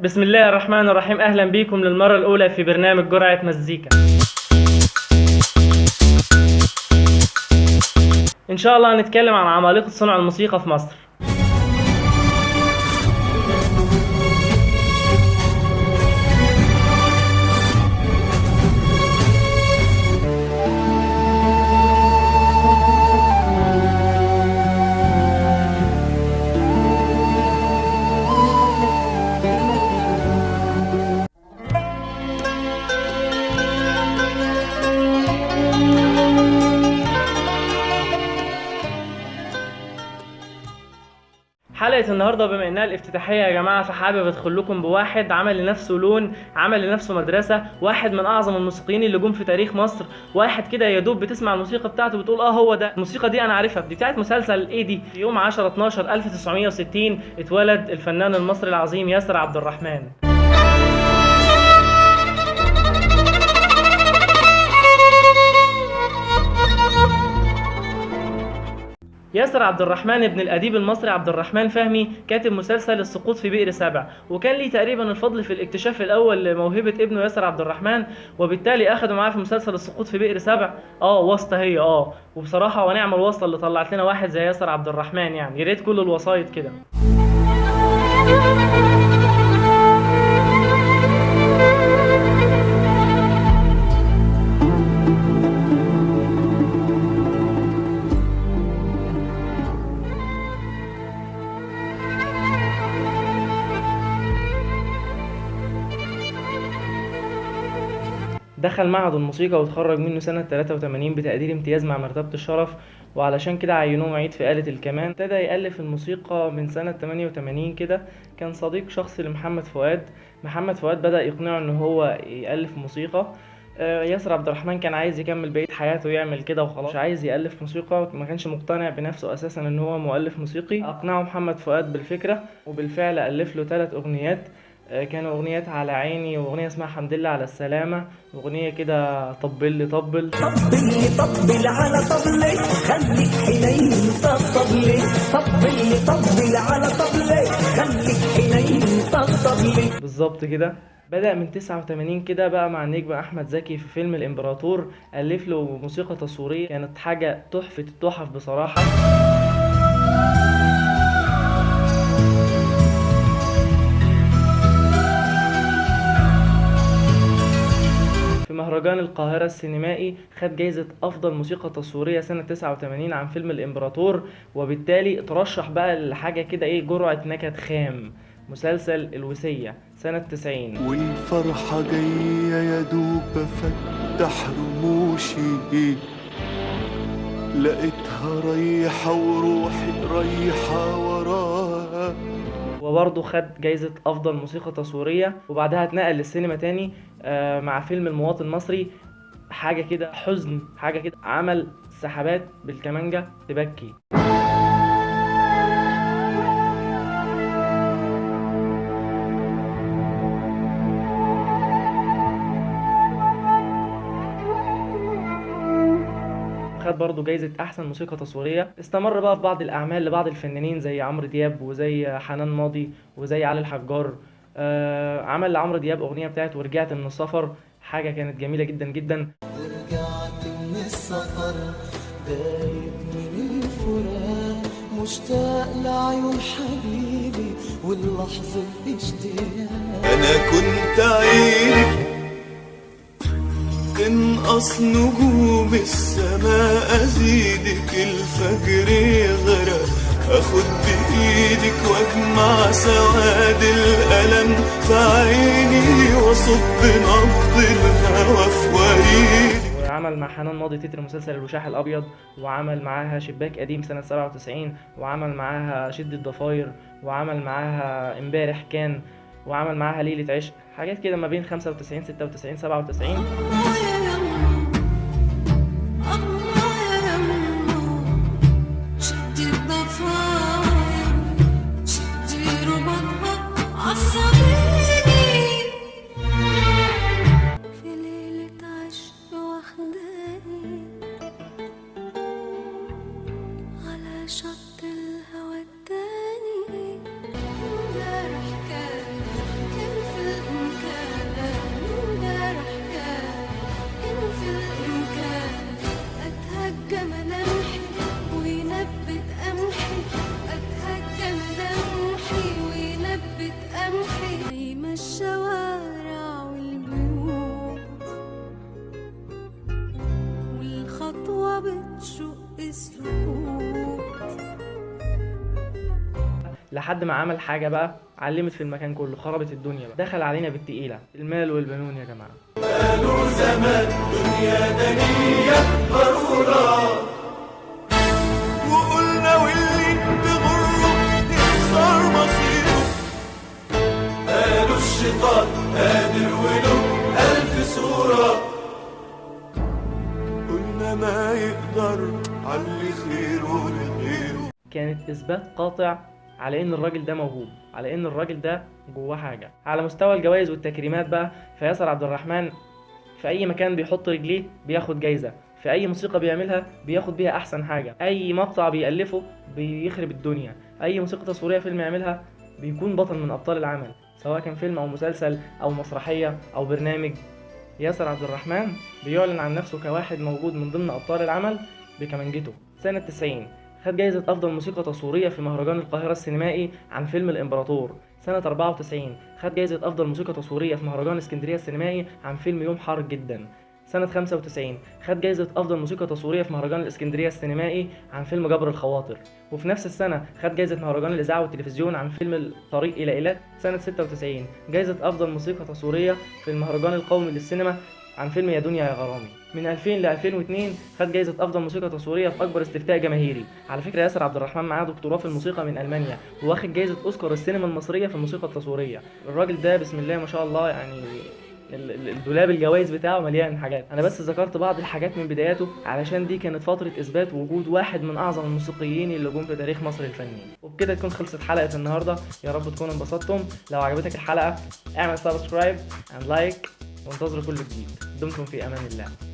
بسم الله الرحمن الرحيم. أهلا بيكم للمرة الأولى في برنامج جرعة مزيكا. إن شاء الله هنتكلم عن عمالقة صنع الموسيقى في مصر. حلقة النهاردة بما انها الافتتاحية يا جماعة، فحابب ادخل لكم بواحد عمل لنفسه لون، عمل لنفسه مدرسة، واحد من اعظم الموسيقيين اللي جم في تاريخ مصر، واحد كده يا دوب بتسمع الموسيقى بتاعته بتقول هو ده الموسيقى دي انا عارفها، دي بتاعت مسلسل ايه دي. في يوم 10/12/1960 اتولد الفنان المصري العظيم ياسر عبد الرحمن. ياسر عبد الرحمن ابن الأديب المصري عبد الرحمن فهمي كاتب مسلسل السقوط في بئر سبع، وكان ليه تقريبا الفضل في الاكتشاف الأول لموهبة ابنه ياسر عبد الرحمن، وبالتالي أخدوا معاه في مسلسل السقوط في بئر سبع. واسطة هي وبصراحة ونعم الواسطة اللي طلعت لنا واحد زي ياسر عبد الرحمن، يعني يا ريت كل الوسايط كده. دخل معهد الموسيقى واتخرج منه سنة 83 بتقدير امتياز مع مرتبة الشرف، وعلشان كده عينوه معيد في آلة الكمان. ابتدى يألف الموسيقى من سنة 88 كده، كان صديق شخصي لمحمد فؤاد. محمد فؤاد بدأ يقنعه ان هو يألف موسيقى. ياسر عبد الرحمن كان عايز يكمل بقية حياته يعمل كده وخلاص، مش عايز يألف موسيقى، ما كانش مقتنع بنفسه اساسا ان هو مؤلف موسيقي. اقنعه محمد فؤاد بالفكرة، وبالفعل ألف له 3 أغنيات. كانوا أغنيات على عيني، وأغنية اسمها حمد لله على السلامة، وأغنية كده طبل لي طبل طبل على طبلي خليك حنين طبلي طبل على طبلي خليك حنين طبلي. بالظبط كده. بدأ من 89 كده بقى مع النجم أحمد زكي في فيلم الإمبراطور، ألف له موسيقى تصويرية كانت حاجة تحفة التحف بصراحة. مهرجان القاهرة السينمائي خد جايزة أفضل موسيقى تصويرية سنة 89 عن فيلم الإمبراطور، وبالتالي ترشح بقى لحاجة كده جرعة نكد خام، مسلسل الوصية سنة 90. والفرحة جاية يا دوب فتح رموشي، لقيتها رايحة وروحي رايحة وراها. وبرضه خد جايزة أفضل موسيقى تصويرية، وبعدها اتنقل للسينما تاني مع فيلم المواطن المصري، حاجة كده حزن، حاجة كده عمل سحابات بالكمانجة تبكي. خد برضه جايزة أحسن موسيقى تصويرية. استمر بقى في بعض الأعمال لبعض الفنانين زي عمرو دياب وزي حنان ماضي وزي علي الحجار. عمل لعمرو دياب أغنية بتاعت ورجعت من السفر، حاجة كانت جميلة جدا جدا. ورجعت من السفر دايب من الفراق، مشتاق لعيون حبيبي واللحظة اشتياق. أنا كنت عينك تنقص نجوم السماء، أزيدك الفجر يغرق، أخد بإيدك وأجمع سواد الألم في عيني وأصب نبض الهوى في وريدي. وعمل مع حنان ماضي تتر مسلسل الوشاح الأبيض، وعمل معاها شباك قديم سنة 97، وعمل معاها شد الضفاير، وعمل معاها امبارح كان، وعمل معاها ليلة عشق، حاجات كده ما بين 95 96 97. شط الهوى التاني امبارح كان لحد ما عمل حاجة بقى علمت في المكان كله، خربت الدنيا بقى. دخل علينا بالتقيلة، المال والبنون يا جماعة. قالوا زمان دنيا دنيا ضرورة، وقلنا واللي تغره يخسر مصيره. قالوا الشيطان قادر وله 1000 صورة، قلنا ما يقدر علي خيره لغيره. كانت إثبات قاطع على إن الراجل ده موهوب، على إن الراجل ده جواه حاجة. على مستوى الجوائز والتكريمات بقى، فياسر عبد الرحمن في أي مكان بيحط رجليه بياخد جايزة، في أي موسيقى بيعملها بياخد بيها أحسن حاجة، أي مقطع بيألفه بيخرب الدنيا، أي موسيقى تصويرية فيلم يعملها بيكون بطل من أبطال العمل، سواء كان فيلم أو مسلسل أو مسرحية أو برنامج. ياسر عبد الرحمن بيعلن عن نفسه كواحد موجود من ضمن أبطال العمل بكمانجته. سنة 90 خد جايزة أفضل موسيقى تصويرية في مهرجان القاهرة السينمائي عن فيلم الإمبراطور. سنة 94 خد جايزة أفضل موسيقى تصويرية في مهرجان اسكندرية السينمائي عن فيلم يوم حار جدا. سنة 95 خد جايزة أفضل موسيقى تصويرية في مهرجان الاسكندرية السينمائي عن فيلم جبر الخواطر. وفي نفس السنة خد جايزة مهرجان الإذاعة والتلفزيون عن فيلم الطريق إلى إيلات. سنة 96 جايزة أفضل موسيقى تصويرية في المهرجان القومي للسينما عن فيلم يا دنيا يا غرامي. من 2000 ل 2002 خد جايزة أفضل موسيقى تصويرية في أكبر استفتاء جماهيري. على فكرة ياسر عبد الرحمن معاه دكتوراه في الموسيقى من ألمانيا، وواخد جايزة أوسكار السينما المصرية في الموسيقى التصويرية. الراجل ده بسم الله ما شاء الله، يعني الدولاب الجوائز بتاعه مليان حاجات. انا بس ذكرت بعض الحاجات من بداياته علشان دي كانت فترة اثبات وجود واحد من اعظم الموسيقيين اللي جم في تاريخ مصر الفني. وبكده تكون خلصت حلقة النهاردة، يا رب تكونوا انبسطتم. لو عجبتك الحلقة اعمل سبسكرايب اند لايك، وانتظروا كل جديد. دمتم في امان الله.